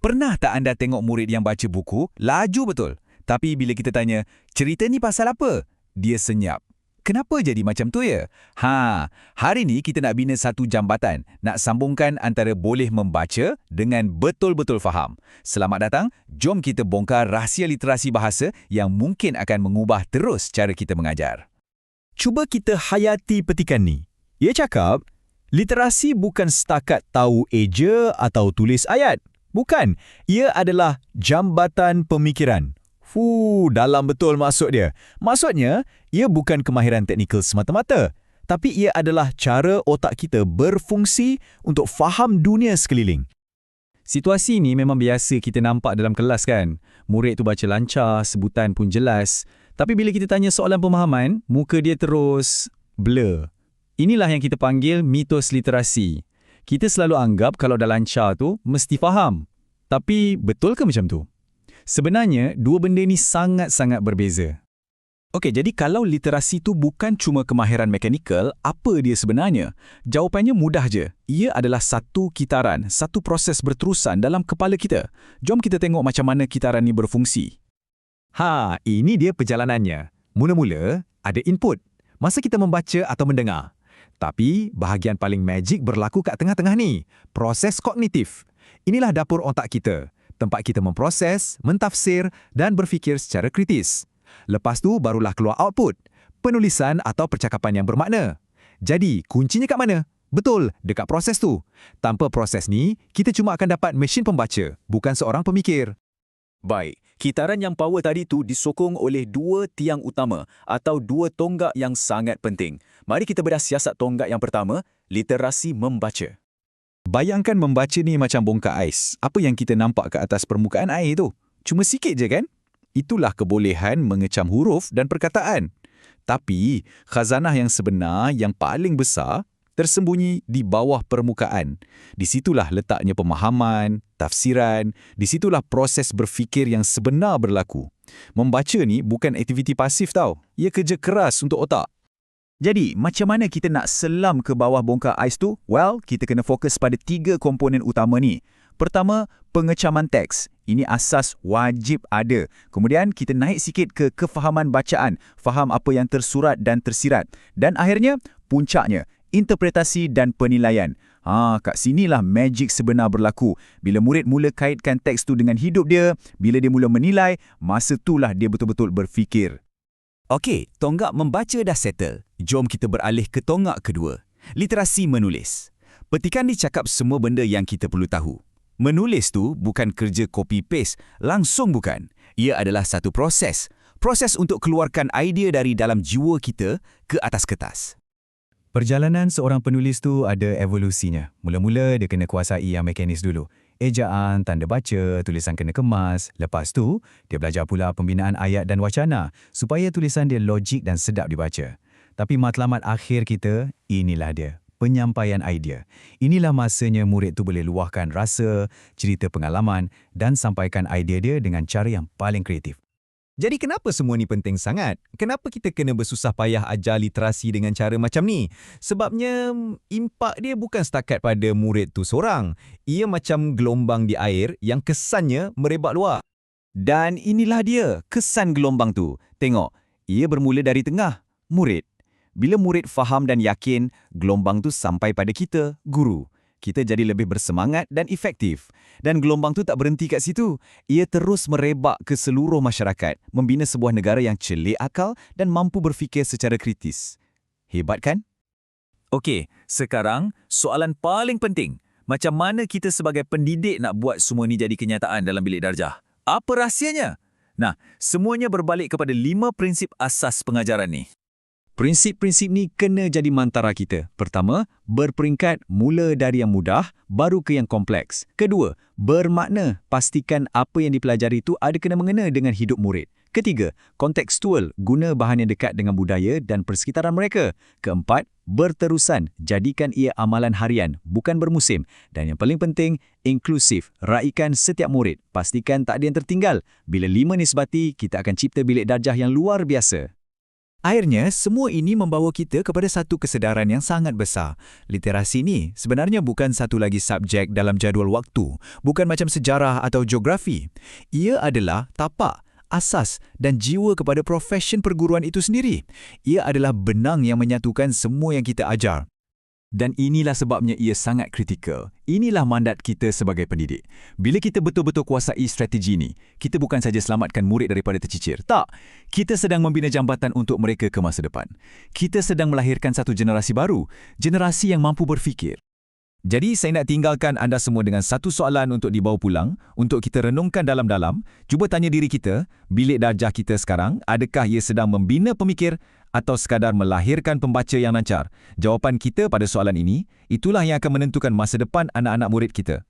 Pernah tak anda tengok murid yang baca buku, laju betul. Tapi bila kita tanya, cerita ni pasal apa? Dia senyap. Kenapa jadi macam tu ya? Hari ni kita nak bina satu jambatan, nak sambungkan antara boleh membaca dengan betul-betul faham. Selamat datang, jom kita bongkar rahsia literasi bahasa yang mungkin akan mengubah terus cara kita mengajar. Cuba kita hayati petikan ni. Ia cakap, literasi bukan setakat tahu eja atau tulis ayat. Bukan, ia adalah jambatan pemikiran. Dalam betul maksud dia. Maksudnya, ia bukan kemahiran teknikal semata-mata, tapi ia adalah cara otak kita berfungsi untuk faham dunia sekeliling. Situasi ni memang biasa kita nampak dalam kelas kan. Murid tu baca lancar, sebutan pun jelas. Tapi bila kita tanya soalan pemahaman, muka dia terus blur. Inilah yang kita panggil mitos literasi. Kita selalu anggap kalau dah lancar tu, mesti faham. Tapi betul ke macam tu? Sebenarnya, dua benda ni sangat-sangat berbeza. Okey, jadi kalau literasi tu bukan cuma kemahiran mekanikal, apa dia sebenarnya? Jawapannya mudah je. Ia adalah satu kitaran, satu proses berterusan dalam kepala kita. Jom kita tengok macam mana kitaran ni berfungsi. Ini dia perjalanannya. Mula-mula, ada input. Masa kita membaca atau mendengar. Tapi, bahagian paling magic berlaku kat tengah-tengah ni. Proses kognitif. Inilah dapur otak kita. Tempat kita memproses, mentafsir dan berfikir secara kritis. Lepas tu barulah keluar output, penulisan atau percakapan yang bermakna. Jadi, kuncinya kat mana? Betul, dekat proses tu. Tanpa proses ni, kita cuma akan dapat mesin pembaca, bukan seorang pemikir. Baik, kitaran yang power tadi tu disokong oleh dua tiang utama atau dua tonggak yang sangat penting. Mari kita bedah siasat tonggak yang pertama, literasi membaca. Bayangkan membaca ni macam bongkar ais. Apa yang kita nampak ke atas permukaan air tu? Cuma sikit je kan? Itulah kebolehan mengecam huruf dan perkataan. Tapi, khazanah yang sebenar, yang paling besar, tersembunyi di bawah permukaan. Di situlah letaknya pemahaman, tafsiran, di situlah proses berfikir yang sebenar berlaku. Membaca ni bukan aktiviti pasif tau. Ia kerja keras untuk otak. Jadi, macam mana kita nak selam ke bawah bongkar ais tu? Well, kita kena fokus pada 3 komponen utama ni. Pertama, pengecaman teks. Ini asas wajib ada. Kemudian, kita naik sikit ke kefahaman bacaan, faham apa yang tersurat dan tersirat. Dan akhirnya, puncaknya, interpretasi dan penilaian. Kat sinilah magic sebenar berlaku. Bila murid mula kaitkan teks tu dengan hidup dia, bila dia mula menilai, masa itulah dia betul-betul berfikir. Okey, tonggak membaca dah settle. Jom kita beralih ke tonggak kedua. Literasi menulis. Petikan dicakap semua benda yang kita perlu tahu. Menulis tu bukan kerja copy-paste, langsung bukan. Ia adalah satu proses. Proses untuk keluarkan idea dari dalam jiwa kita ke atas kertas. Perjalanan seorang penulis tu ada evolusinya. Mula-mula dia kena kuasai yang mekanis dulu. Ejaan, tanda baca, tulisan kena kemas. Lepas tu, dia belajar pula pembinaan ayat dan wacana supaya tulisan dia logik dan sedap dibaca. Tapi matlamat akhir kita, inilah dia. Penyampaian idea. Inilah masanya murid tu boleh luahkan rasa, cerita pengalaman dan sampaikan idea dia dengan cara yang paling kreatif. Jadi kenapa semua ni penting sangat? Kenapa kita kena bersusah payah ajar literasi dengan cara macam ni? Sebabnya impak dia bukan setakat pada murid tu seorang. Ia macam gelombang di air yang kesannya merebak luar. Dan inilah dia, kesan gelombang tu. Tengok, ia bermula dari tengah, murid. Bila murid faham dan yakin, gelombang tu sampai pada kita, guru. Kita jadi lebih bersemangat dan efektif. Dan gelombang tu tak berhenti kat situ. Ia terus merebak ke seluruh masyarakat, membina sebuah negara yang celik akal dan mampu berfikir secara kritis. Hebat kan? Okey, sekarang soalan paling penting. Macam mana kita sebagai pendidik nak buat semua ni jadi kenyataan dalam bilik darjah? Apa rahsianya? Nah, semuanya berbalik kepada 5 prinsip asas pengajaran ni. Prinsip-prinsip ni kena jadi mantara kita. Pertama, berperingkat mula dari yang mudah, baru ke yang kompleks. Kedua, bermakna. Pastikan apa yang dipelajari itu ada kena-mengena dengan hidup murid. Ketiga, kontekstual. Guna bahan yang dekat dengan budaya dan persekitaran mereka. Keempat, berterusan. Jadikan ia amalan harian, bukan bermusim. Dan yang paling penting, inklusif. Raikan setiap murid. Pastikan tak ada yang tertinggal. Bila 5 nisbati, kita akan cipta bilik darjah yang luar biasa. Akhirnya, semua ini membawa kita kepada satu kesedaran yang sangat besar. Literasi ni sebenarnya bukan satu lagi subjek dalam jadual waktu, bukan macam sejarah atau geografi. Ia adalah tapak, asas dan jiwa kepada profesyen perguruan itu sendiri. Ia adalah benang yang menyatukan semua yang kita ajar. Dan inilah sebabnya ia sangat kritikal. Inilah mandat kita sebagai pendidik. Bila kita betul-betul kuasai strategi ini, kita bukan saja selamatkan murid daripada tercicir. Tak, kita sedang membina jambatan untuk mereka ke masa depan. Kita sedang melahirkan satu generasi baru, generasi yang mampu berfikir. Jadi saya nak tinggalkan anda semua dengan satu soalan untuk dibawa pulang, untuk kita renungkan dalam-dalam. Cuba tanya diri kita, bilik darjah kita sekarang, adakah ia sedang membina pemikir atau sekadar melahirkan pembaca yang lancar? Jawapan kita pada soalan ini, itulah yang akan menentukan masa depan anak-anak murid kita.